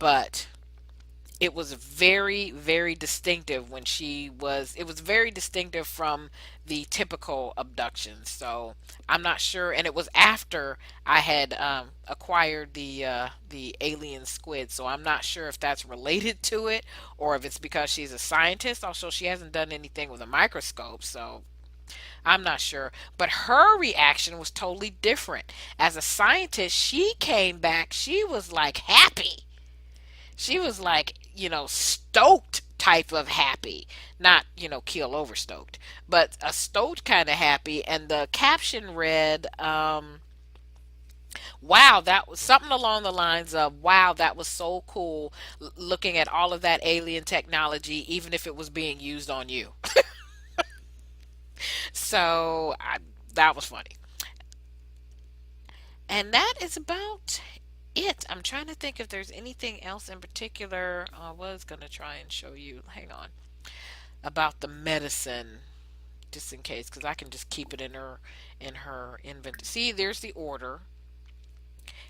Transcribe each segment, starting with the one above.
but it was very, very distinctive when it was very distinctive from the typical abductions. So I'm not sure, and it was after I had acquired the alien squid. So I'm not sure if that's related to it, or if it's because she's a scientist. Also, she hasn't done anything with a microscope, so I'm not sure. But her reaction was totally different. As a scientist, she came back, she was like happy. She was like, stoked type of happy. Not, keel over stoked, but a stoked kind of happy. And the caption read, wow, that was something along the lines of, wow, that was so cool looking at all of that alien technology, even if it was being used on you. So that was funny. And that is about it. I'm trying to think if there's anything else in particular I was going to try and show you. Hang on. About the medicine, just in case, because I can just keep it in her inventory. See, there's the order,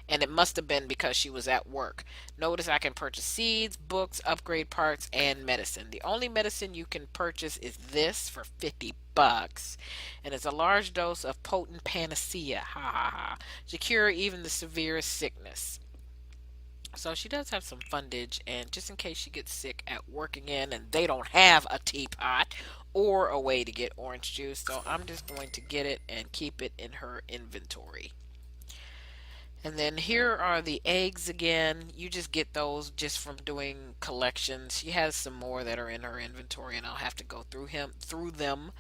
and it must have been because she was at work. Notice I can purchase seeds, books, upgrade parts, and medicine. The only medicine you can purchase is this for $50, and it's a large dose of potent panacea. Ha ha ha! To cure even the severest sickness. So she does have some fundage, and just in case she gets sick at work again and they don't have a teapot or a way to get orange juice, so I'm just going to get it and keep it in her inventory. And then here are the eggs again. You just get those just from doing collections. She has some more that are in her inventory, and I'll have to go through them.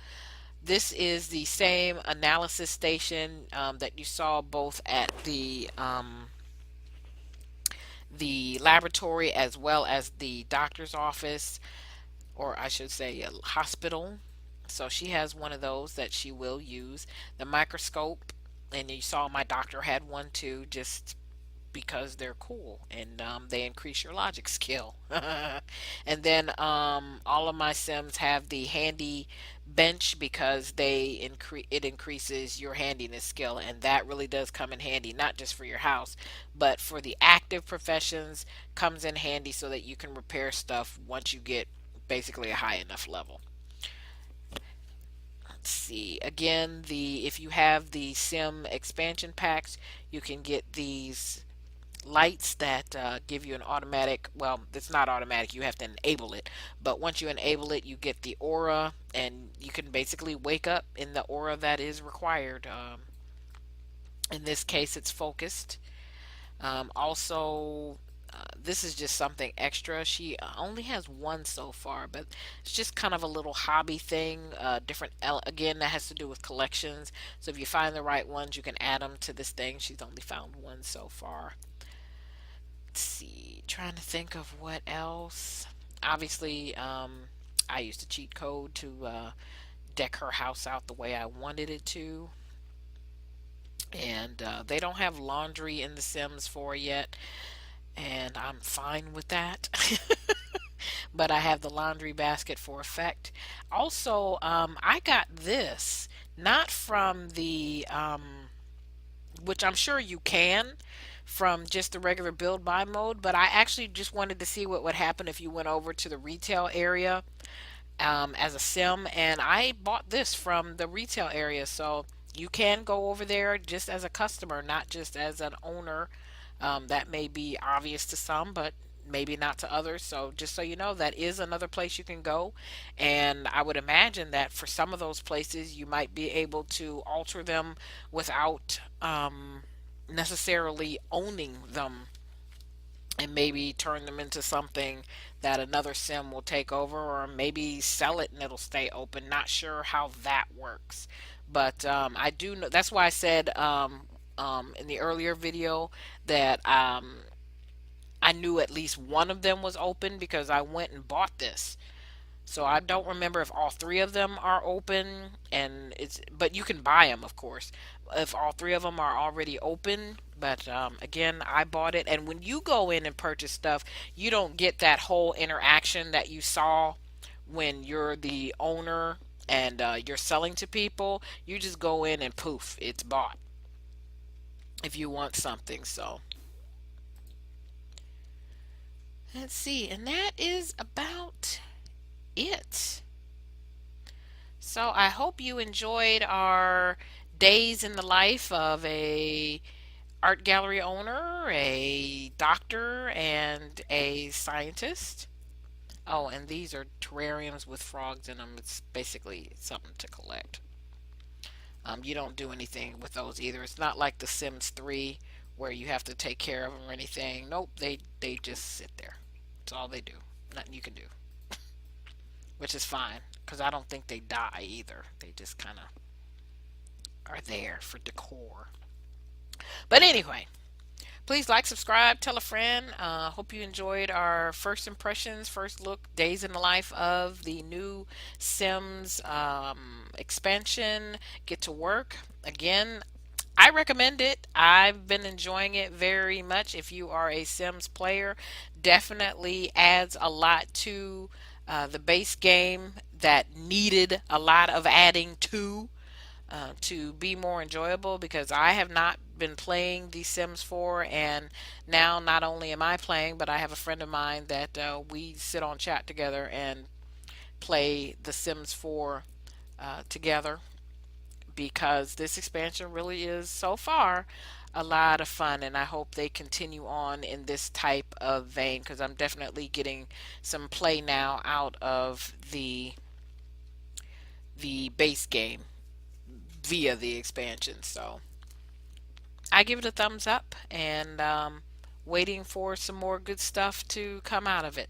This is the same analysis station that you saw both at the laboratory as well as the doctor's office, or I should say a hospital. So she has one of those that she will use. The microscope, and you saw my doctor had one too, just because they're cool and they increase your logic skill. And then all of my sims have the handy bench because it increases your handiness skill, and that really does come in handy, not just for your house but for the active professions. Comes in handy so that you can repair stuff once you get basically a high enough level. Let's see again, the if you have the sim expansion packs, you can get these lights that give you an automatic, well, it's not automatic, you have to enable it, but once you enable it you get the aura, and you can basically wake up in the aura that is required. In this case it's focused. Also, this is just something extra. She only has one so far, but it's just kind of a little hobby thing. Again, that has to do with collections. So if you find the right ones, you can add them to this thing. She's only found one so far. Let's see, trying to think of what else. Obviously, I used a cheat code to deck her house out the way I wanted it to. And they don't have laundry in The Sims 4 yet, and I'm fine with that. But I have the laundry basket for effect. Also, I got this not from which I'm sure you can, from just the regular build buy mode, but I actually just wanted to see what would happen if you went over to the retail area as a sim, and I bought this from the retail area. So you can go over there just as a customer, not just as an owner. That may be obvious to some, but maybe not to others. So just so you know, that is another place you can go. And I would imagine that for some of those places, you might be able to alter them without necessarily owning them, and maybe turn them into something that another sim will take over, or maybe sell it and it'll stay open. Not sure how that works, but I do know. That's why I said in the earlier video that I knew at least one of them was open because I went and bought this. So I don't remember if all three of them are open, and but you can buy them, of course, if all three of them are already open. But again, I bought it, and when you go in and purchase stuff, you don't get that whole interaction that you saw when you're the owner and you're selling to people. You just go in and poof, it's bought if you want something. So Let's see, and that is about it. So I hope you enjoyed our days in the life of a art gallery owner, a doctor, and a scientist. Oh, and these are terrariums with frogs in them. It's basically something to collect. You don't do anything with those either. It's not like The Sims 3 where you have to take care of them or anything. Nope, they just sit there. That's all they do. Nothing you can do, which is fine because I don't think they die either. They just kind of are there for decor. But anyway, please like, subscribe, tell a friend. Hope you enjoyed our first impressions, first look, days in the life of the new Sims expansion. Get to work. Again, I recommend it. I've been enjoying it very much. If you are a Sims player, definitely adds a lot to the base game that needed a lot of adding to be more enjoyable, because I have not been playing The Sims 4, and now not only am I playing, but I have a friend of mine that we sit on chat together and play The Sims 4 together, because this expansion really is so far a lot of fun, and I hope they continue on in this type of vein, because I'm definitely getting some play now out of the base game via the expansion. So I give it a thumbs up, and waiting for some more good stuff to come out of it.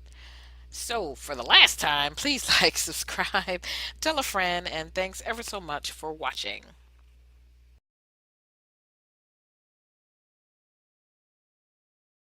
So, for the last time, please like, subscribe, tell a friend, and thanks ever so much for watching.